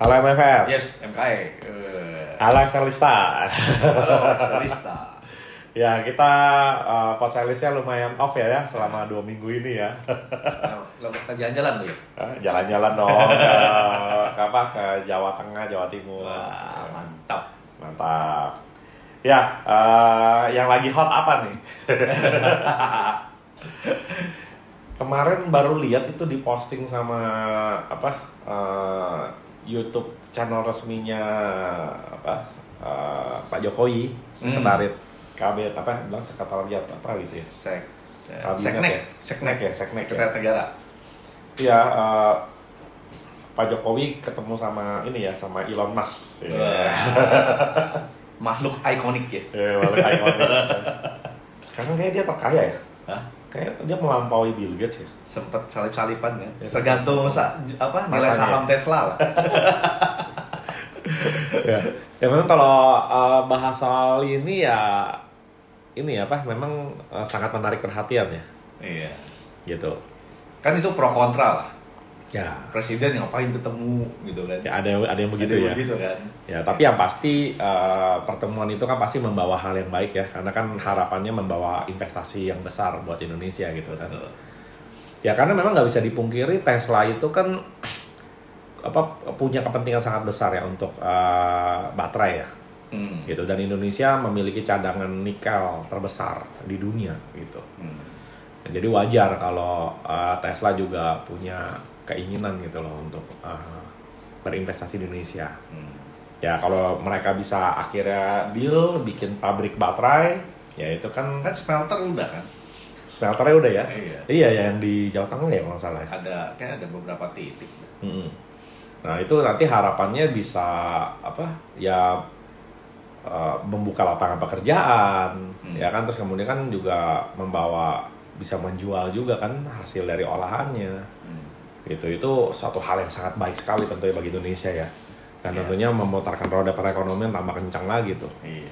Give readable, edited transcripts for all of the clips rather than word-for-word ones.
Halo MFR. Yes, MKE. Halo Excelista. Halo Excelista. Ya, kita Podselistnya lumayan off ya selama 2 minggu ini ya. Lo jalan-jalan lo ya? Jalan-jalan dong ke Jawa Tengah, Jawa Timur. Wah, mantap. Mantap. Ya, yang lagi hot apa nih? Kemarin baru lihat itu diposting sama YouTube channel resminya Pak Jokowi, Sekretariat KB sekretariat apa gitu ya? Seknek ya. Sekretariat Negara. Iya, Pak Jokowi ketemu sama sama Elon Musk. Ya. Makhluk ikonik ya. Makhluk ikonik. Sekarang kayak dia terkaya ya. Hah? Kayak dia melampaui Bill Gates ya. Sempet salip-salipan kan. Ya, tergantung nilai saham Tesla lah. Ya memang kalau bahas soal ini memang sangat menarik perhatian ya. Iya. Gitu. Kan itu pro kontra lah. Ya. Presiden ngapain ketemu gitu kan. Ya ada yang begitu ya. Begitu kan. Ya, tapi yang pasti pertemuan itu kan pasti membawa hal yang baik ya, karena kan harapannya membawa investasi yang besar buat Indonesia gitu kan. Betul. Ya karena memang nggak bisa dipungkiri Tesla itu kan punya kepentingan sangat besar ya untuk baterai ya. Gitu, dan Indonesia memiliki cadangan nikel terbesar di dunia gitu. Jadi wajar kalau Tesla juga punya keinginan gitu loh untuk berinvestasi di Indonesia. Ya kalau mereka bisa akhirnya deal bikin pabrik baterai, ya itu kan smelter udah kan. Smelternya udah ya? Iya yang di Jawa Tengah ya kalau nggak salah. Ada beberapa titik. Nah itu nanti harapannya bisa membuka lapangan pekerjaan, ya kan, terus kemudian kan juga bisa menjual juga kan hasil dari olahannya. Gitu, itu suatu hal yang sangat baik sekali tentunya bagi Indonesia ya. Dan tentunya memutarkan roda perekonomian tambah kencang lagi tuh. Iya.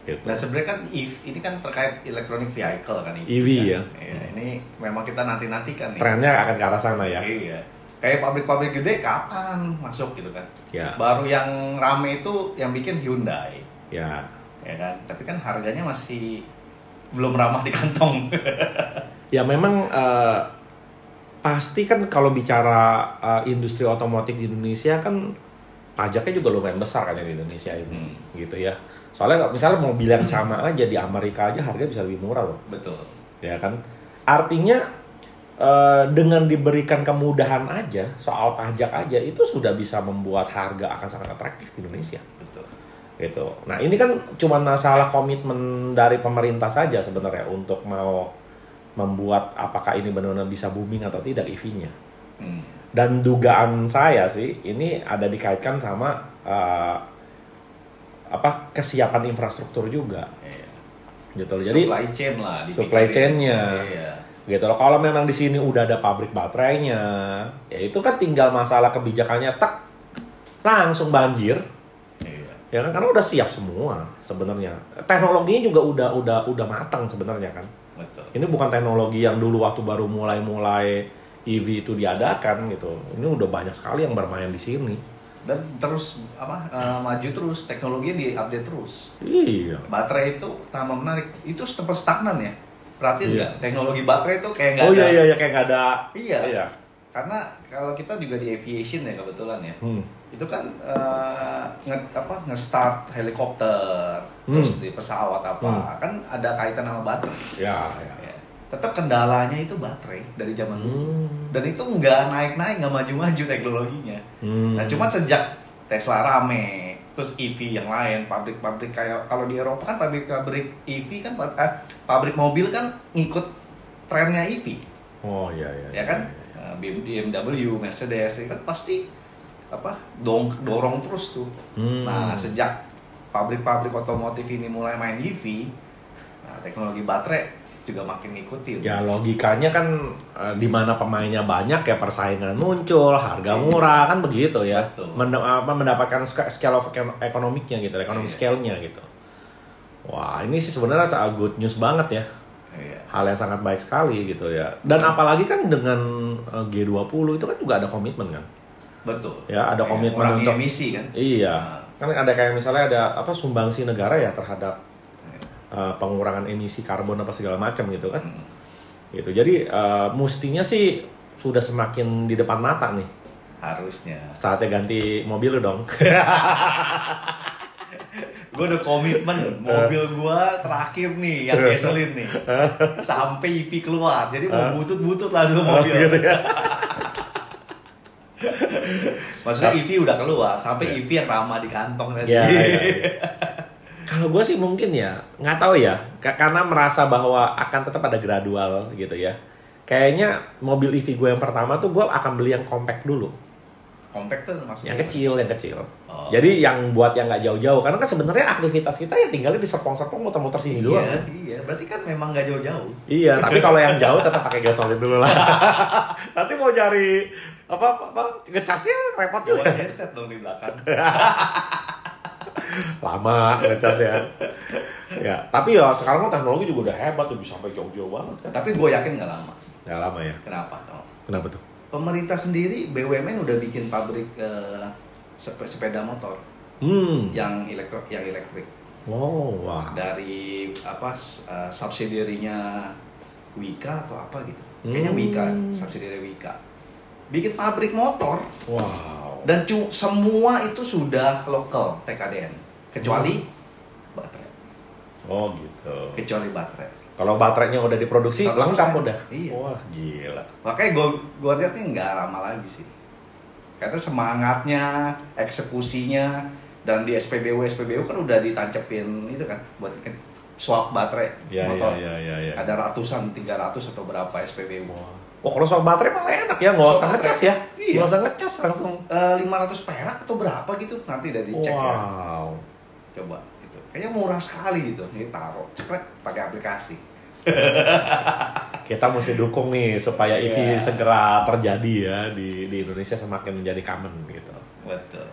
Gitu. Dan sebenarnya kan ini kan terkait electronic vehicle kan EV kan? ya. Iya, ini memang kita nanti-nantikan nih. Trennya akan ke arah sana ya. Iya. Kayak pabrik-pabrik gede kapan masuk gitu kan? Ya. Baru yang rame itu yang bikin Hyundai. Ya. Ya kan? Tapi kan harganya masih belum ramah di kantong. Ya memang pasti kan kalau bicara industri otomotif di Indonesia kan pajaknya juga lumayan besar kan di Indonesia ini, gitu ya. Soalnya misalnya mobil yang sama aja di Amerika aja harganya bisa lebih murah loh. Betul. Ya kan? Artinya dengan diberikan kemudahan aja soal pajak aja itu sudah bisa membuat harga akan sangat atraktif di Indonesia. Betul. Gitu. Nah ini kan cuma masalah komitmen dari pemerintah saja sebenarnya untuk mau membuat apakah ini benar-benar bisa booming atau tidak EV-nya. Dan dugaan saya sih ini ada dikaitkan sama kesiapan infrastruktur juga. Iya. Gitu loh. Jadi supply chain lah. Supply chain-nya. Iya. Gitu loh. Kalau memang di sini udah ada pabrik baterainya, ya itu kan tinggal masalah kebijakannya langsung banjir. Iya. Ya kan, karena udah siap semua sebenarnya. Teknologinya juga udah matang sebenarnya kan. Betul. Ini bukan teknologi yang dulu waktu baru mulai EV itu diadakan gitu. Ini udah banyak sekali yang bermain di sini. Dan terus maju terus, teknologinya diupdate terus. Iya. Baterai itu tambah menarik. Itu sempat stagnan ya. Perhatiin Iya. nggak? Teknologi baterai itu kayak nggak ada. Iya, kayak nggak ada. Iya. Karena kalau kita juga di aviation ya kebetulan ya. Itu kan nge-start helikopter, terus di pesawat kan ada kaitan sama baterai. Ya. Tetap kendalanya itu baterai dari zaman dulu. Dan itu nggak naik-naik, nggak maju-maju teknologinya. Nah, cuma sejak Tesla rame, terus EV yang lain, pabrik-pabrik kayak kalau di Eropa kan pabrik EV kan pabrik mobil kan ngikut trennya EV. Oh iya. Ya kan? BMW, Mercedes itu kan pasti dorong terus tuh. Nah, sejak pabrik-pabrik otomotif ini mulai main EV, teknologi baterai juga makin ngikutin. Ya logikanya kan di mana pemainnya banyak ya persaingan muncul, harga murah kan begitu ya. Mendapatkan scale of economic-nya gitu, economic scale-nya gitu. Wah, ini sih sebenarnya good news banget ya. Hal yang sangat baik sekali gitu ya. Dan apalagi kan dengan G20 itu kan juga ada komitmen kan. Betul. Ya, ada komitmen untuk emisi kan. Iya. Kan ada kayak misalnya ada apa sumbangsi negara ya terhadap pengurangan emisi karbon apa segala macam gitu kan. Gitu. Jadi mestinya sih sudah semakin di depan mata nih. Harusnya. Saatnya ganti mobil dong. Gue udah komitmen mobil gue terakhir nih yang gasolin nih sampai EV keluar, jadi mau butut lah tuh mobil. Gitu ya. Maksudnya EV udah keluar sampai EV yang ramah di kantong nanti. Ya. Kalau gue sih mungkin ya nggak tahu ya, karena merasa bahwa akan tetap ada gradual gitu ya. Kayaknya mobil EV gue yang pertama tuh gue akan beli yang compact dulu. Compact tuh maksudnya? Yang kecil. Oh. Jadi yang buat yang nggak jauh-jauh, karena kan sebenarnya aktivitas kita ya tinggalnya di serpong-serpong muter-muter sini doang. Iya. Berarti kan memang nggak jauh-jauh. Iya, tapi kalau yang jauh tetap pakai gasolin dulu lah. Nanti mau cari apa ngecasnya repot juga. Bawa headset dong di belakang. Lama ngecasnya. Ya, tapi ya sekarang kan teknologi juga udah hebat tuh, bisa sampai jauh-jauh banget kan. Tapi gue yakin nggak lama. Nggak lama ya. Kenapa? Kenapa tuh? Pemerintah sendiri BUMN udah bikin pabrik sepeda motor yang elektrik. Oh, wah. Dari subsidiarinya Wika atau apa gitu. Kayaknya Wika, subsidiari Wika. Bikin pabrik motor. Wow. Dan semua itu sudah lokal TKDN kecuali baterai. Oh, gitu. Kecuali baterai. Kalau baterainya udah diproduksi, lengkap udah. Iya. Wah, gila. Makanya gue lihatnya nggak lama lagi sih. Karena semangatnya, eksekusinya, dan di SPBU kan udah ditancepin itu kan buat swap baterai motor. Iya. Ada ratusan, 300 atau berapa SPBU. Oh, kalau swap baterai malah enak ya, nggak usah ngecas ya. Iya. Nggak usah ngecas langsung. 500 perak atau berapa gitu, nanti udah dicek ya. Wow. Coba. Kayaknya murah sekali gitu. Ini taruh, cepet pakai aplikasi. Kita mesti dukung nih supaya EV segera terjadi ya di Indonesia, semakin menjadi common gitu. Betul.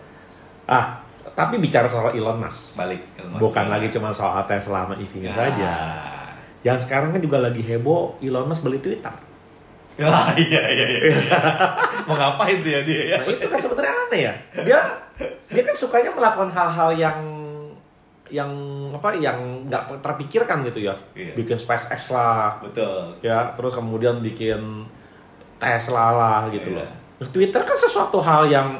Tapi bicara soal Elon Musk. Balik Elon Musk. Bukan lagi cuma soal Tesla sama EV-nya saja. Yang sekarang kan juga lagi heboh Elon Musk beli Twitter. Iya. Mau ngapain tuh ya dia ya? Nah, itu kan sebenarnya aneh ya. Dia kan sukanya melakukan hal-hal yang nggak terpikirkan gitu ya. Iya. Bikin SpaceX lah. Betul. Ya, terus kemudian bikin Tesla lah gitu loh. Terus Twitter kan sesuatu hal yang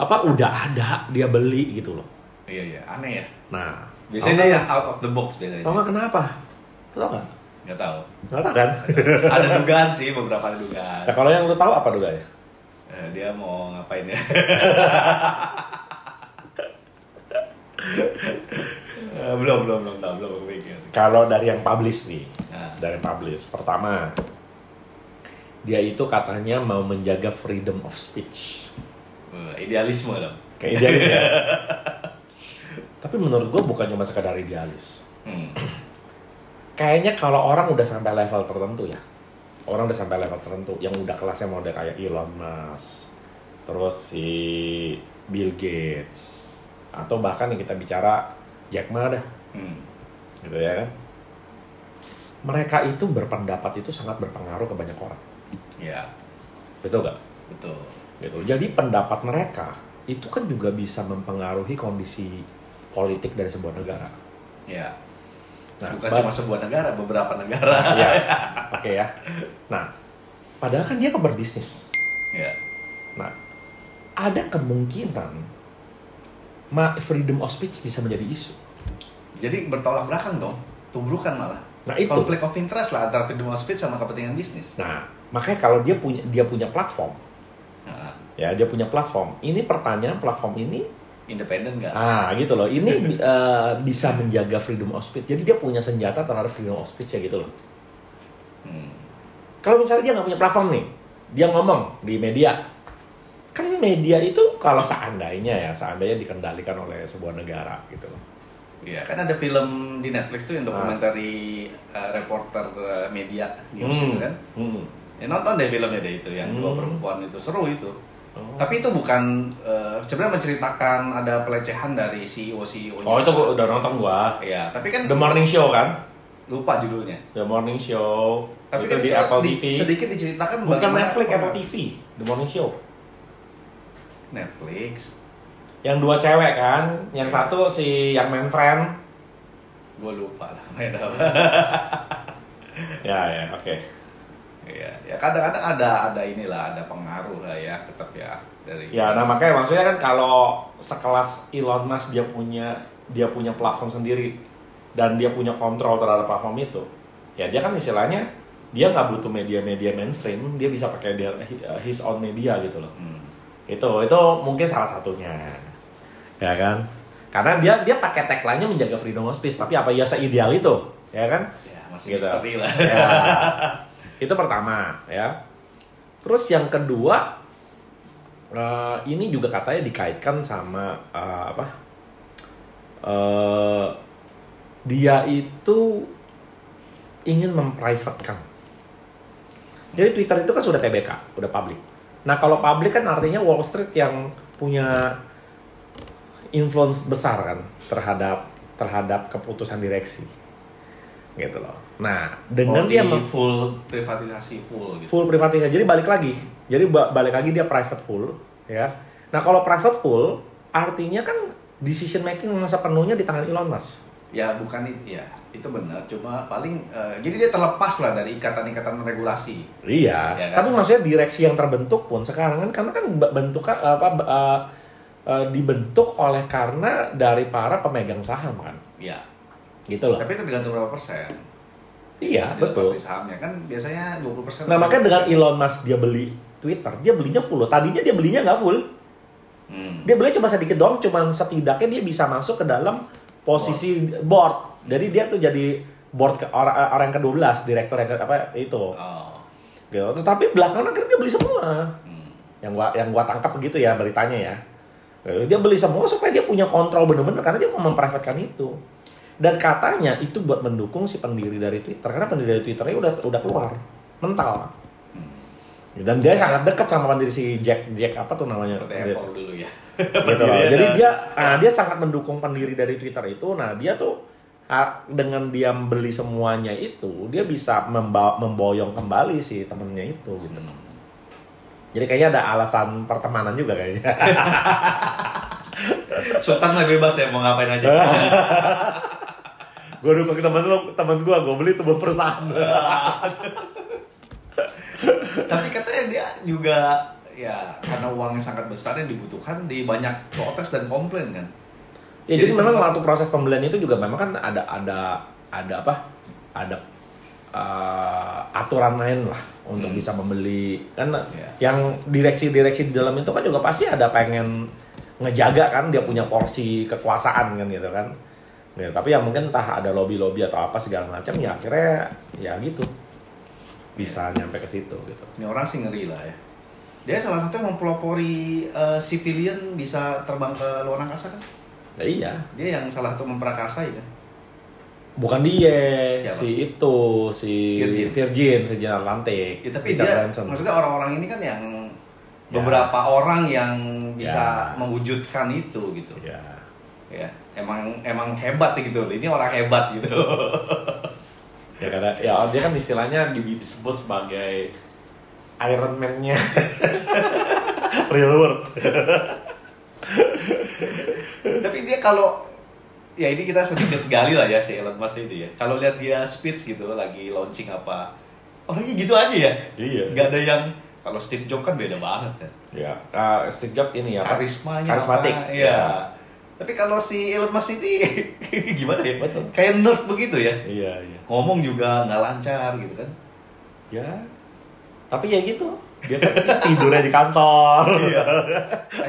udah ada, dia beli gitu loh. Iya, aneh ya. Nah, biasanya yang out of the box biasanya. Tahu nggak kenapa? Tahu nggak? Nggak tahu. Nggak tahu kan? Ada dugaan sih, beberapa dugaan. Nah, kalau yang lu tahu apa dugaannya? Dia mau ngapain ya? belum kepikir. Kalau dari yang publish nih, dari publish pertama, dia itu katanya mau menjaga freedom of speech. Idealisme dong. Kayak idealis ya. Tapi menurut gue bukan cuma sekedar idealis. Kayaknya kalau orang udah sampai level tertentu ya, yang udah kelasnya mau udah kayak Elon Musk, terus si Bill Gates, atau bahkan yang kita bicara Jack Ma dah, gitu ya kan. Mereka itu berpendapat itu sangat berpengaruh ke banyak orang. Iya. Betul nggak? Betul. Gitu. Jadi pendapat mereka itu kan juga bisa mempengaruhi kondisi politik dari sebuah negara. Iya. Bukan cuma sebuah negara, beberapa negara. Ya. Oke ya. Nah, padahal kan dia kan berbisnis. Iya. Nah, ada kemungkinan freedom of speech bisa menjadi isu. Jadi bertolak belakang dong, tubrukan malah. Nah, itu konflik of interest lah antara freedom of speech sama kepentingan bisnis. Nah, makanya kalau dia punya platform. Ya, dia punya platform. Ini pertanyaan, platform ini independen nggak? Gitu loh. Ini bisa menjaga freedom of speech. Jadi dia punya senjata terhadap freedom of speech ya gitu loh. Kalau misalnya dia nggak punya platform nih, dia ngomong di media. Kan media itu kalau seandainya dikendalikan oleh sebuah negara gitu loh. Iya, kan ada film di Netflix tuh yang dokumentari reporter media news itu kan. Ya, nonton deh filmnya deh itu yang dua perempuan itu, seru itu. Tapi itu bukan sebenarnya menceritakan ada pelecehan dari CEO-nya. Oh, itu gua udah nonton gua. Iya, tapi kan The Morning Show kan? Lupa judulnya. The Morning Show. Tapi itu kan di Apple TV. Sedikit diceritakan bukan Netflix, Apple TV. The Morning Show. Netflix. Yang 2 cewek kan, yang satu si yang main friend. Gue lupa lah namanya apa. Ya, oke. Iya, ya kadang-kadang ada inilah, ada pengaruh lah ya, tetap ya dari. Ya, nah makanya maksudnya kan kalau sekelas Elon Musk dia punya platform sendiri dan dia punya kontrol terhadap platform itu, ya dia kan istilahnya dia nggak butuh media-media mainstream, dia bisa pakai his own media gitu loh. Itu mungkin salah satunya, ya kan? Karena dia pakai tagline-nya menjaga freedom of speech, tapi apa ya seideal itu, ya kan? Ya masih gitu. misteri lah. Ya. Itu pertama, ya. Terus yang kedua, ini juga katanya dikaitkan sama dia itu ingin memprivatekan. Jadi Twitter itu kan sudah TBK, udah public. Nah kalau public kan artinya Wall Street yang punya influence besar kan terhadap keputusan direksi, gitu loh. Nah dengan dia full privatisasi gitu. Full privatisasi, jadi balik lagi dia private full, ya. Nah kalau private full artinya kan decision making masa penuhnya di tangan Elon Musk. Ya bukan itu ya, itu benar. Cuma paling jadi dia terlepas lah dari ikatan-ikatan regulasi. Iya. Ya, kan? Tapi maksudnya direksi yang terbentuk pun sekarang kan karena kan bentukan dibentuk oleh karena dari para pemegang saham kan. Iya. Gitu loh. Tapi itu tergantung berapa persen. Iya, betul. Pasti sahamnya kan biasanya 20%. Nah, makanya dengan Elon Musk dia beli Twitter, dia belinya full loh. Tadinya dia belinya nggak full. Dia beli cuma sedikit doang, cuma setidaknya dia bisa masuk ke dalam posisi board. Jadi dia tuh jadi board orang yang ke-12, direktur yang apa itu. Gitu. Tetapi belakangan akhirnya dia beli semua. Yang gua tangkap begitu ya beritanya ya. Dia beli semua supaya dia punya kontrol bener-bener karena dia mau memprivatekan itu. Dan katanya itu buat mendukung si pendiri dari Twitter karena pendiri dari Twitternya udah keluar mental. Dan dia sangat dekat sama pendiri si Jack apa tuh namanya? Seperti Apple dulu ya. Gitu loh. Jadi dia sangat mendukung pendiri dari Twitter itu. Nah, dia tuh dengan dia beli semuanya itu, dia bisa memboyong kembali si temennya itu gitu. Jadi kayaknya ada alasan pertemanan juga kayaknya. Sultan mah bebas ya mau ngapain aja. Gue dukung temen gue beli tuh perusahaan. Tapi katanya dia juga ya karena uangnya sangat besar yang dibutuhkan di banyak protes dan komplain kan. Ya jadi memang waktu proses pembelian itu juga memang kan ada aturan lain lah untuk bisa membeli kan yang direksi di dalam itu kan juga pasti ada pengen ngejaga kan dia punya porsi kekuasaan kan gitu kan. Ya, tapi ya mungkin entah ada lobby atau apa segala macam ya akhirnya ya gitu bisa nyampe ke situ gitu. Ini orang sih ngeri lah ya. Dia salah satu yang mempelopori civilian bisa terbang ke luar angkasa kan? Ya, iya. Dia yang salah satu memprakarsa ya kan? Bukan dia, siapa? si Virgin Atlantic. Ya, tapi dia maksudnya orang-orang ini kan yang beberapa orang yang bisa mewujudkan itu gitu. Ya, emang hebat gitu. Ini orang hebat gitu. Ya karena ya dia kan istilahnya disebut sebagai Iron Man-nya real world. Tapi dia kalau ya ini kita sedikit gali lah ya si Elon Musk itu ya. Kalau lihat dia speech gitu lagi launching apa, orangnya gitu aja ya. Iya. Gak ada yang kalau Steve Jobs kan beda banget kan. Ya, Steve Jobs ini ya. Karismatik. Iya. Tapi kalau si Elon Musk ini gimana ya? Betul. Kayak nerd begitu ya. Iya. Ngomong juga nggak lancar gitu kan. Ya. Tapi ya gitu. Dia kan tidurnya di kantor. Iya.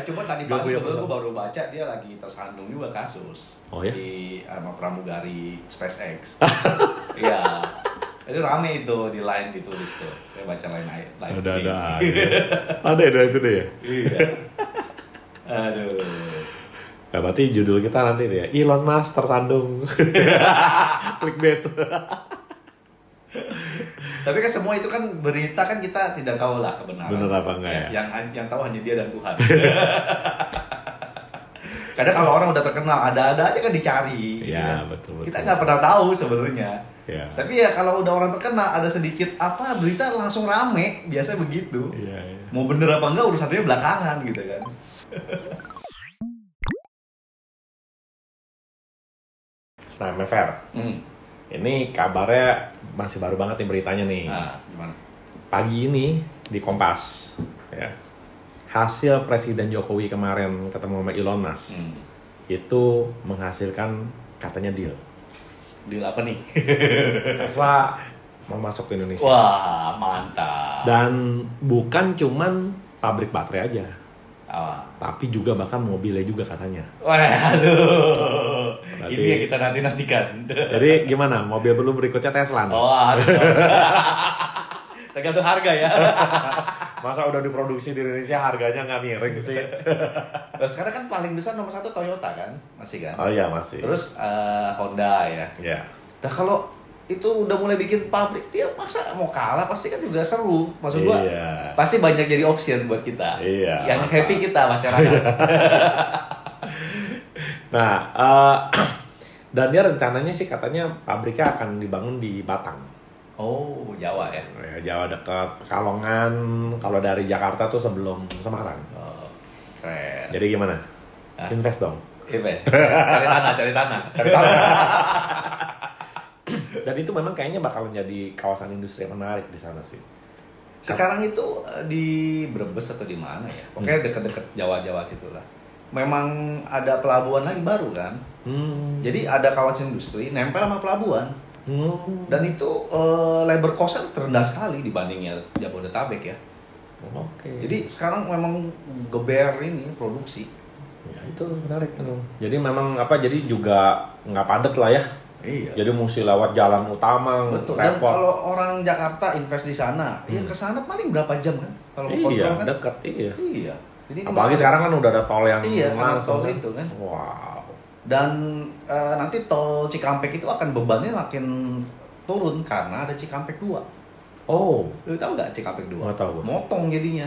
Cuma tadi pagi gue baru baca dia lagi tersandung juga kasus. Oh ya? Di sama pramugari SpaceX. Iya. Itu rame itu di line ditulis tuh. Saya baca line. Ada itu deh ya. Iya. Aduh. Ya, berarti judul kita nanti nih ya, Elon Musk tersandung. Clickbait. Tapi kan semua itu kan berita kan kita tidak tahu lah kebenaran. Benar apa enggak ya? Yang tahu hanya dia dan Tuhan. Kadang kalau orang udah terkenal, ada aja kan dicari. Iya, gitu. betul. Kita nggak pernah tahu sebenarnya. Ya. Tapi ya kalau udah orang terkenal, ada sedikit berita langsung rame, biasanya begitu. Iya. Mau bener apa enggak urusannya belakangan gitu kan. Nah, Mever. Ini kabarnya masih baru banget nih beritanya nih. Nah, gimana? Pagi ini di Kompas, ya, hasil Presiden Jokowi kemarin ketemu sama Elon Musk itu menghasilkan katanya deal. Deal apa nih? Tesla mau masuk ke Indonesia. Wah, mantap. Dan bukan cuman pabrik baterai aja. Tapi juga bahkan mobilnya juga katanya. Wah, aduh. Berarti, ini yang kita nantikan. Jadi gimana? Mobil belum berikutnya Tesla nih? Oh, harus. Tergantung harga ya. Masa udah diproduksi di Indonesia harganya nggak miring sih? Nah, sekarang kan paling besar nomor 1 Toyota kan? Masih kan? Oh iya masih. Terus Honda ya? Iya. Nah kalau itu udah mulai bikin pabrik, dia masa mau kalah pasti kan juga seru. Maksud gua pasti banyak jadi option buat kita. Iya. Yang happy kita masyarakat. Nah, dan dia rencananya sih katanya pabriknya akan dibangun di Batang. Oh, Jawa ya? Jawa dekat Pekalongan. Kalau dari Jakarta tuh sebelum Semarang. Oh, keren. Jadi gimana? Invest dong. Invest. Cari tanah. Dan itu memang kayaknya bakal menjadi kawasan industri yang menarik di sana sih. Sekarang itu di Brebes atau di mana ya? Pokoknya dekat-dekat Jawa-Jawa situ lah. Memang ada pelabuhan lagi baru kan? Jadi ada kawasan industri nempel sama pelabuhan. Dan itu labor cost-nya terendah sekali dibandingnya Jabodetabek ya. Oke. Jadi sekarang memang geber ini produksi. Ya itu menarik itu. Jadi memang jadi juga nggak padat lah ya. Iya. Jadi mesti lewat jalan utama. Betul. Dan kalau orang Jakarta invest di sana, ya ke sana paling berapa jam kan? Kalau kontrol kan dekat. Iya. Jadi apalagi sekarang kan udah ada tol yang tol itu kan. Wow. Dan nanti tol Cikampek itu akan bebannya makin turun karena ada Cikampek 2. Oh, lu tahu nggak Cikampek 2? Nggak tahu. Motong jadinya.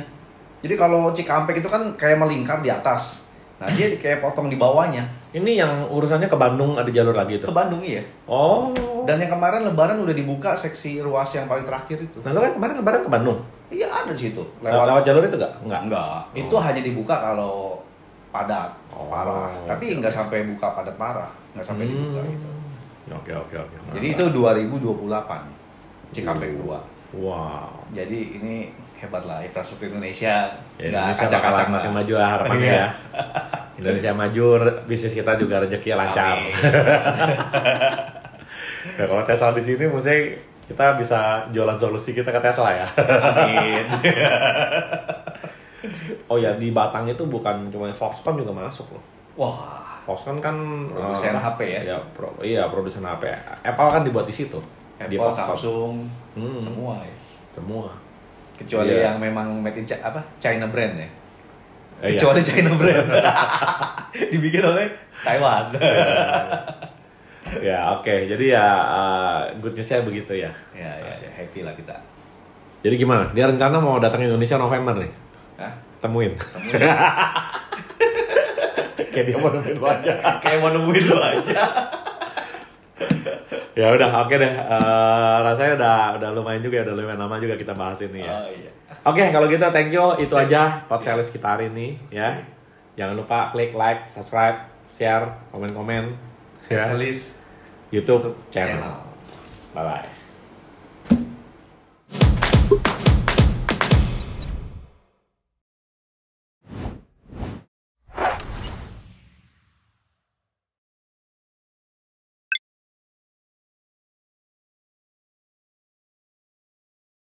Jadi kalau Cikampek itu kan kayak melingkar di atas. Nah, dia kayak potong di bawahnya. Ini yang urusannya ke Bandung ada jalur lagi itu? Ke Bandung iya. Oh. Dan yang kemarin Lebaran udah dibuka seksi ruas yang paling terakhir itu. Nah, lo kan kemarin Lebaran ke Bandung? Iya, ada di situ. Lewat jalur itu nggak? Enggak. Itu hanya dibuka kalau padat parah. Tapi nggak sampai buka padat parah. Nggak sampai dibuka itu. Oke. Jadi itu 2028. Cikampek 2. Wow. Jadi ini hebat lah infrastruktur Indonesia. Indonesia bakal makin maju harapannya ya. Indonesia maju, bisnis kita juga rezeki lancar. Nah, kalau Tesla di sini, mesti kita bisa jualan solusi kita ke Tesla ya. Amin. Oh ya, di Batang itu bukan cuma Foxconn juga masuk loh. Wah, Foxconn kan produsen HP ya? Iya, produsen HP. Apple kan dibuat di situ. Apple, Samsung, semua ya. Semua. Kecuali yang memang made in China brand ya. Kecuali China brand. Dibikin oleh Taiwan. Ya, oke. Jadi ya good news-nya begitu ya. Ya, happy lah kita. Jadi gimana? Dia rencana mau datang ke Indonesia November nih. Hah? Temuin. Kayak dia mau nemuin lo aja. Kayak mau nemuin lo aja. Ya udah, oke deh. Rasanya udah lumayan juga, udah lumayan lama juga kita bahas ini ya. Oh iya. Oke, kalau gitu thank you. Itu aja podcast kita hari ini ya. Jangan lupa klik like, subscribe, share, komen-komen ya. List YouTube channel. Bye bye.